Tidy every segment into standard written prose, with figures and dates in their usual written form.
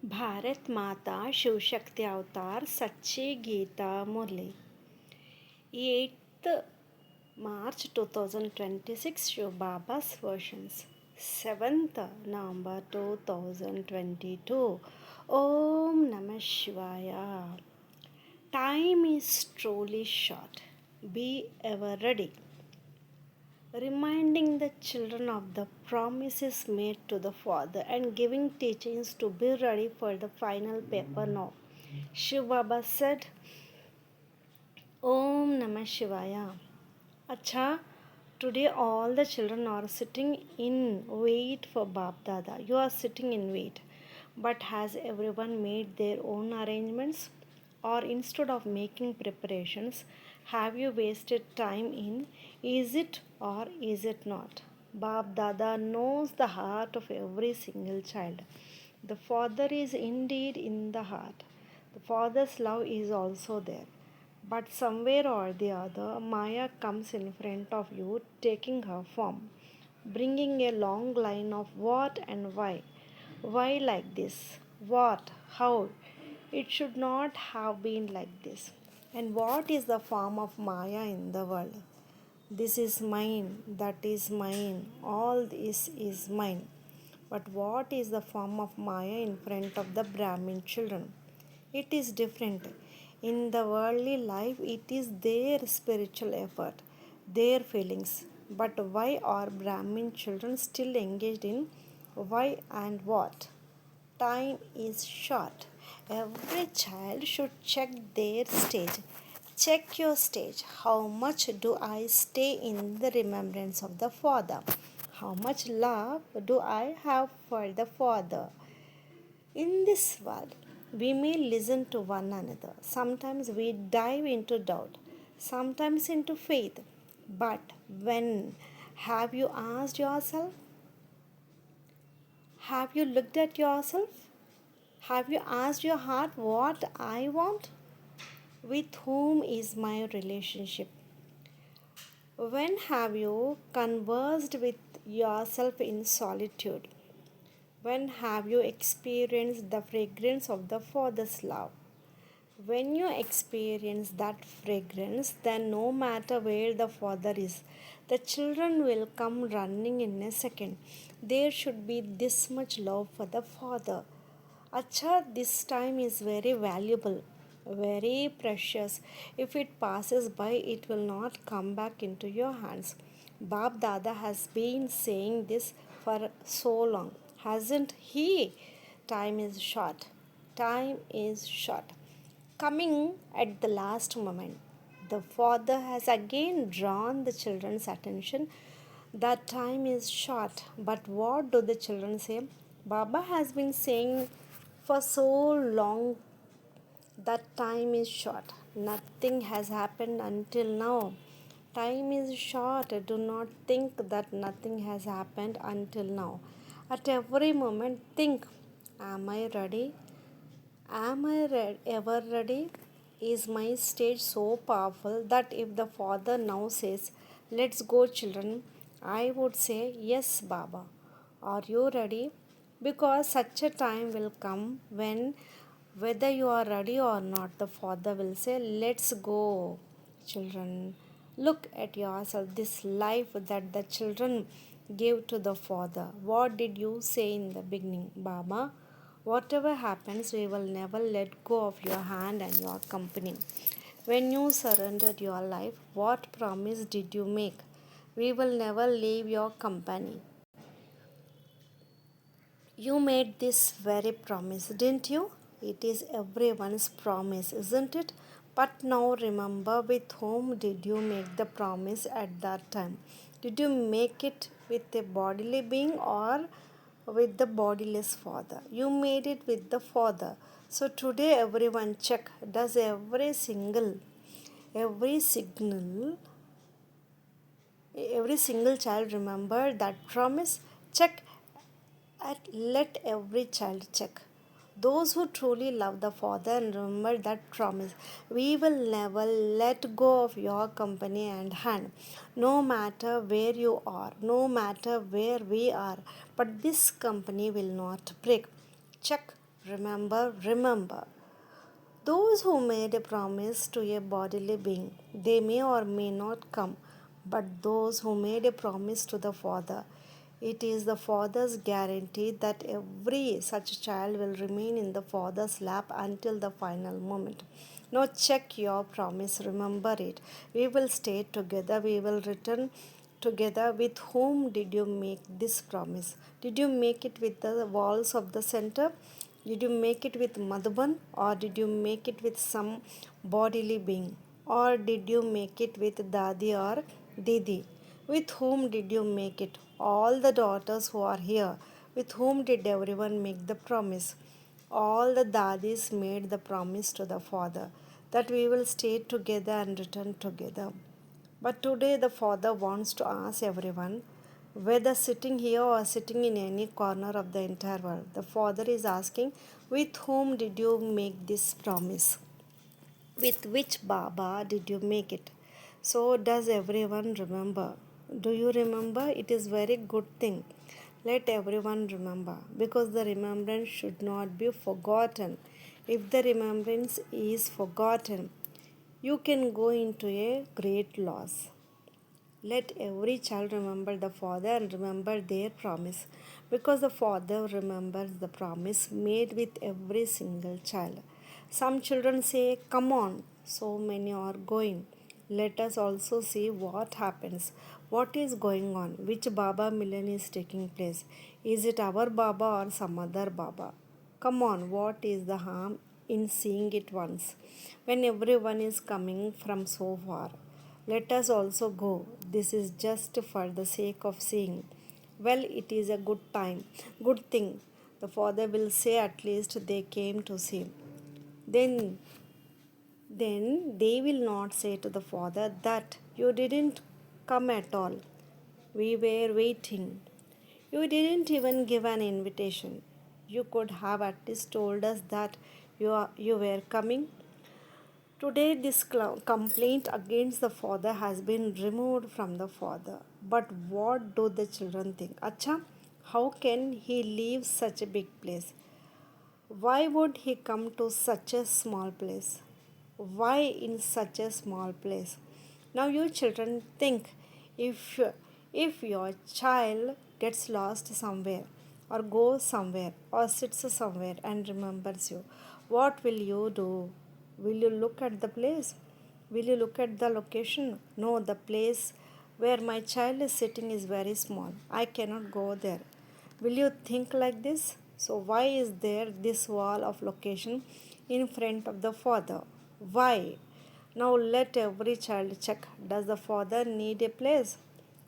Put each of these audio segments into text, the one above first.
भारत माता शिव शक्ति अवतार सच्ची गीता मुरली 8th March 2026 Shiv Baba's versions 7th November 2022 Om Namah Shivaya. Time is truly short. Be ever ready. Reminding the children of the promises made to the Father and giving teachings to be ready for the final paper now. Shiv Baba said, Om Namah Shivaya. Acha, today all the children are sitting in wait for Bab Dada. You are sitting in wait. But has everyone made their own arrangements? Or instead of making preparations, have you wasted time in is it or is it not? Bab Dada knows the heart of every single child. The Father is indeed in the heart. The Father's love is also there. But somewhere or the other, Maya comes in front of you, taking her form, bringing a long line of what and why. Why like this? What? How? It should not have been like this. And what is the form of Maya in the world? This is mine, that is mine, all this is mine. But what is the form of Maya in front of the Brahmin children? It is different. In the worldly life, it is their spiritual effort, their feelings. But why are Brahmin children still engaged in why and what? Time is short. Every child should check their stage. Check your stage. How much do I stay in the remembrance of the Father? How much love do I have for the Father? In this world, we may listen to one another. Sometimes we dive into doubt, sometimes into faith. But when have you asked yourself? Have you looked at yourself? Have you asked your heart what I want? With whom is my relationship? When have you conversed with yourself in solitude? When have you experienced the fragrance of the Father's love? When you experience that fragrance, then no matter where the Father is, the children will come running in a second. There should be this much love for the Father. Acha, this time is very valuable, very precious. If it passes by, it will not come back into your hands. Bab Dada has been saying this for so long, hasn't he? Time is short. Time is short. Coming at the last moment, the father has again drawn the children's attention that time is short. But what do the children say? Baba has been saying for so long that time is short. Nothing has happened until now. Time is short. Do not think that nothing has happened until now. At every moment, think, am I ready? Am I ever ready? Is my stage so powerful that if the father now says, let's go, children, I would say, yes, Baba. Are you ready? Because such a time will come when, whether you are ready or not, the father will say, let's go, children. Look at yourself, this life that the children gave to the father. What did you say in the beginning, Baba? Whatever happens, we will never let go of your hand and your company. When you surrendered your life, what promise did you make? We will never leave your company. You made this very promise, didn't you? It is everyone's promise, isn't it? But now remember, with whom did you make the promise at that time? Did you make it with a bodily being or with the bodiless Father? You made it with the Father. So today, everyone check, does every signal every single child remember that promise? Check and let every child check. Those who truly love the Father and remember that promise, we will never let go of your company and hand, no matter where you are, no matter where we are. But this company will not break. Check, Remember, remember. Those who made a promise to a bodily being, they may or may not come, but those who made a promise to the Father, it is the Father's guarantee that every such child will remain in the Father's lap until the final moment. Now, check your promise, remember it. We will stay together, we will return together. With whom did you make this promise? Did you make it with the walls of the center? Did you make it with Madhuban, or did you make it with some bodily being? Or did you make it with Dadi or Didi? With whom did you make it? All the daughters who are here. With whom did everyone make the promise? All the daddies made the promise to the father that we will stay together and return together. But today the Father wants to ask everyone, whether sitting here or sitting in any corner of the entire world, the Father is asking, with whom did you make this promise? With which Baba did you make it? So does everyone remember? Do you remember? It is very good thing. Let everyone remember, because the remembrance should not be forgotten. If the remembrance is forgotten, you can go into a great loss. Let every child remember the Father and remember their promise, because the Father remembers the promise made with every single child. Some children say, "Come on," so many are going. Let us also see what happens. What is going on? Which Baba Milan is taking place? Is it our Baba or some other Baba? Come on, what is the harm in seeing it once when everyone is coming from so far? Let us also go. This is just for the sake of seeing. Well, it is a good time, good thing. The father will say, at least they came to see. Then, then they will not say to the father that you didn't come at all. We were waiting. You didn't even give an invitation. You could have at least told us that you were coming. Today, this complaint against the father has been removed from the father. But what do the children think? Acha, how can he leave such a big place? Why would he come to such a small place? Why in such a small place? Now, you children think, if if your child gets lost somewhere, or goes somewhere, or sits somewhere and remembers you, what will you do? Will you look at the place? Will you look at the location? No, the place where my child is sitting is very small. I cannot go there. Will you think like this? So, why is there this wall of location in front of the father? Why? Now, let every child check, does the father need a place?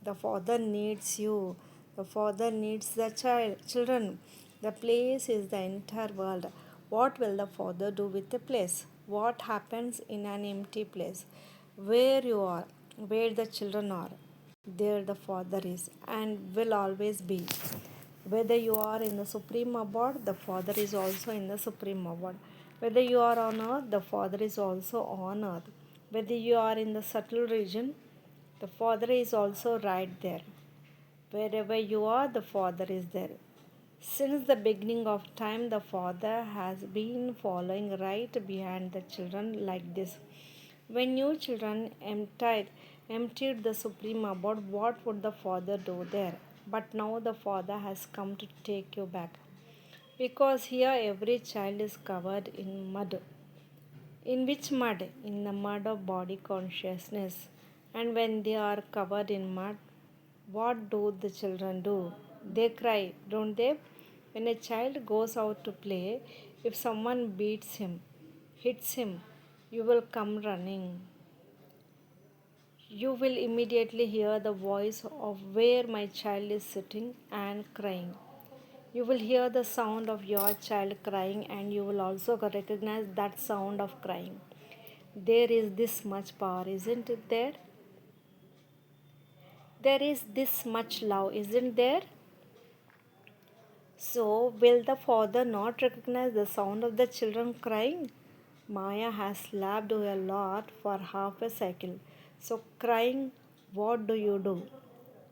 The father needs you. The father needs the children. The place is the entire world. What will the father do with the place? What happens in an empty place? Where you are, where the children are, there the father is and will always be. Whether you are in the supreme abode, the father is also in the supreme abode. Whether you are on earth, the father is also on earth. Whether you are in the subtle region, the Father is also right there. Wherever you are, the Father is there. Since the beginning of time, the Father has been following right behind the children like this. When you children emptied the supreme abode, what would the Father do there? But now the Father has come to take you back. Because here every child is covered in mud. In which mud? In the mud of body consciousness. And when they are covered in mud, what do the children do? They cry, don't they? When a child goes out to play, if someone beats him, hits him, you will come running. You will immediately hear the voice of where my child is sitting and crying. You will hear the sound of your child crying, and you will also recognize that sound of crying. There is this much power, isn't it there? There is this much love, isn't there? So, will the father not recognize the sound of the children crying? Maya has slapped you a lot for half a cycle. So, crying, what do?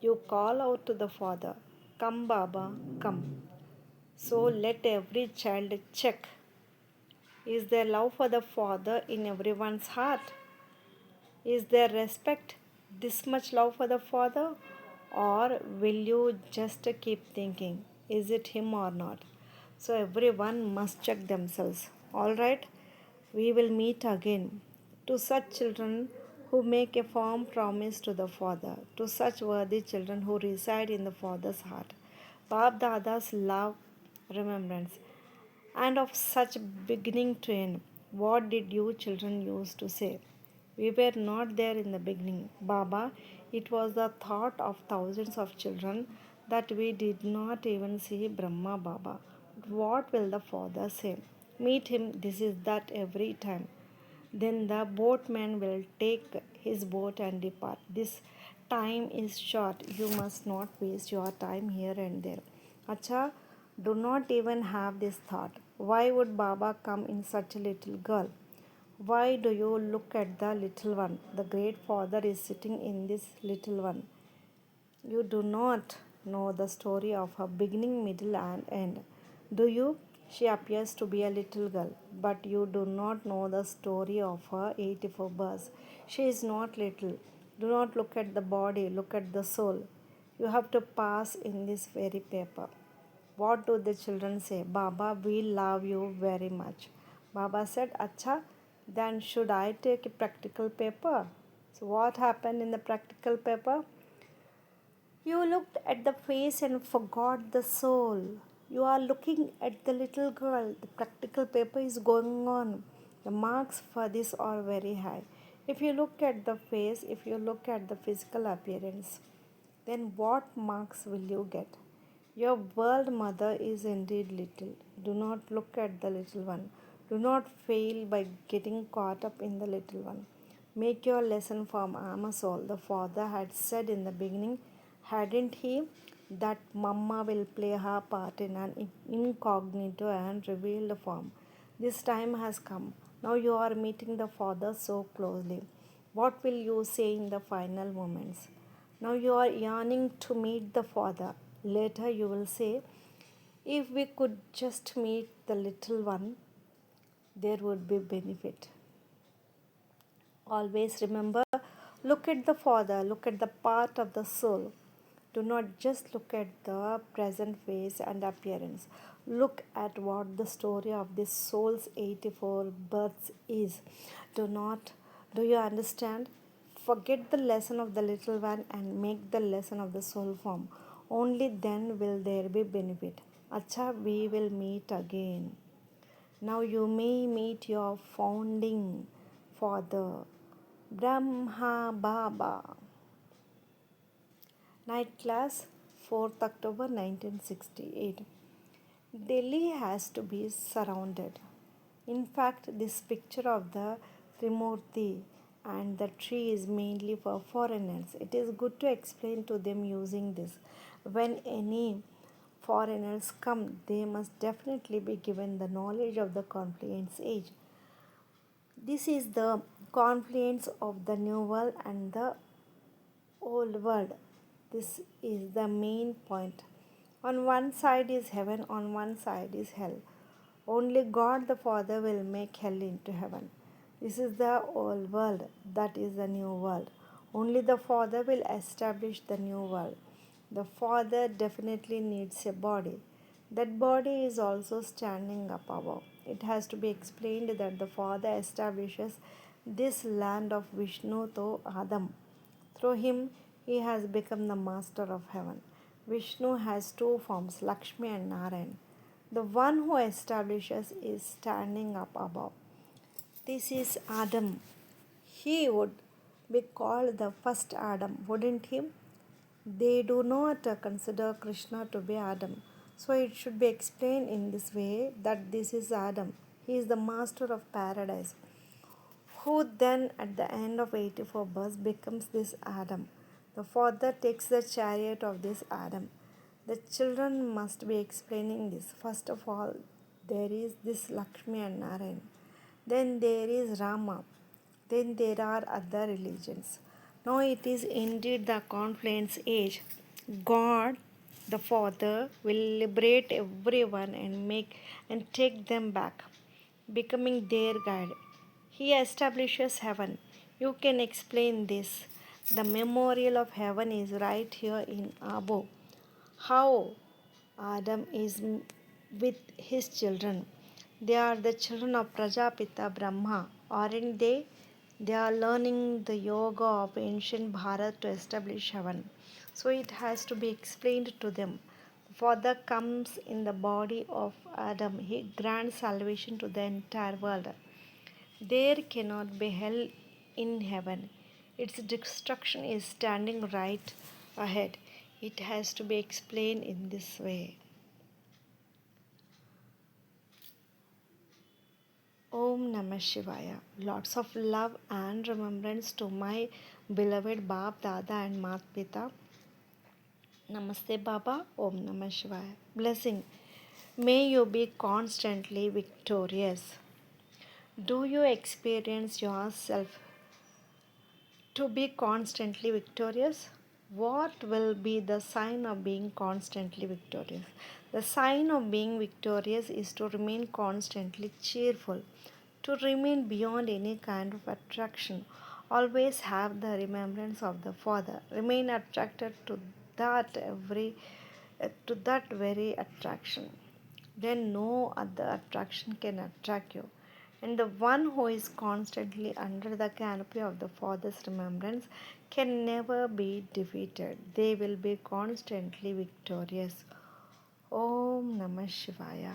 You call out to the father, come, Baba, come. So let every child check, is there love for the Father in everyone's heart? Is there respect, this much love for the Father? Or will you just keep thinking, is it him or not? So everyone must check themselves. Alright, we will meet again. To such children who make a firm promise to the Father, to such worthy children who reside in the Father's heart. Bab Dada's love, remembrance, and of such beginning to end. What did you children used to say? We were not there in the beginning. Baba, it was the thought of thousands of children that we did not even see Brahma Baba. What will the Father say? Meet him, this is that every time. Then the boatman will take his boat and depart. This time is short. You must not waste your time here and there. Acha, do not even have this thought. Why would Baba come in such a little girl? Why do you look at the little one? The great Father is sitting in this little one. You do not know the story of her beginning, middle, and end. Do you? She appears to be a little girl, but you do not know the story of her 84 births. She is not little. Do not look at the body, look at the soul. You have to pass in this very paper. What do the children say? Baba, we love you very much. Baba said, Acha, then should I take a practical paper? So, what happened in the practical paper? You looked at the face and forgot the soul. You are looking at the little girl. The practical paper is going on. The marks for this are very high. If you look at the face, if you look at the physical appearance, then what marks will you get? Your world mother is indeed little. Do not look at the little one. Do not fail by getting caught up in the little one. Make your lesson from Amasol. The father had said in the beginning, hadn't he, that Mamma will play her part in an incognito and revealed form. This time has come. Now you are meeting the Father so closely. What will you say in the final moments? Now you are yearning to meet the Father. Later you will say, if we could just meet the little one, there would be benefit. Always remember, look at the Father, look at the part of the soul. Do not just look at the present face and appearance. Look at what the story of this soul's 84 births is. Do not, do you understand? Forget the lesson of the little one and make the lesson of the soul form. Only then will there be benefit. Acha, we will meet again. Now you may meet your founding father, Brahma Baba. Night class, 4th October 1968. Delhi has to be surrounded. In fact, this picture of the Trimurti and the tree is mainly for foreigners. It is good to explain to them using this. When any foreigners come, they must definitely be given the knowledge of the confluence age. This is the confluence of the new world and the old world. This is the main point. On one side is heaven, on one side is hell. Only God the Father will make hell into heaven. This is the old world, that is the new world. Only the Father will establish the new world. The Father definitely needs a body. That body is also standing up above. It has to be explained that the Father establishes this land of Vishnu to Adam. Through him, he has become the master of heaven. Vishnu has two forms, Lakshmi and Narayan. The one who establishes is standing up above. This is Adam. He would be called the first Adam, wouldn't he? They do not consider Krishna to be Adam. So it should be explained in this way that this is Adam. He is the master of paradise, who then at the end of 84 births becomes this Adam. The father takes the chariot of this Adam. The children must be explaining this. First of all, there is this Lakshmi and Narayan. Then there is Rama. Then there are other religions. Now it is indeed the confluence age. God The Father will liberate everyone and take them back, becoming their guide. He establishes heaven. You can explain this. The memorial of heaven is right here in above. How Adam is with his children. They are the children of Prajapita Brahma, aren't they? They are learning the yoga of ancient Bharat to establish heaven. So it has to be explained to them. The Father comes in the body of Adam. He grants salvation to the entire world. There cannot be hell in heaven. Its destruction is standing right ahead. It has to be explained in this way. Om Namah Shivaya. Lots of love and remembrance to my beloved Bab, Dada, and Mat Pita. Namaste Baba. Om Namah Shivaya. Blessing. May you be constantly victorious. Do you experience yourself to be constantly victorious? What will be the sign of being constantly victorious? The sign of being victorious is to remain constantly cheerful, to remain beyond any kind of attraction. Always have the remembrance of the Father. Remain attracted to that very attraction. Then no other attraction can attract you. And the one who is constantly under the canopy of the Father's remembrance can never be defeated. They will be constantly victorious. Om Namah Shivaya.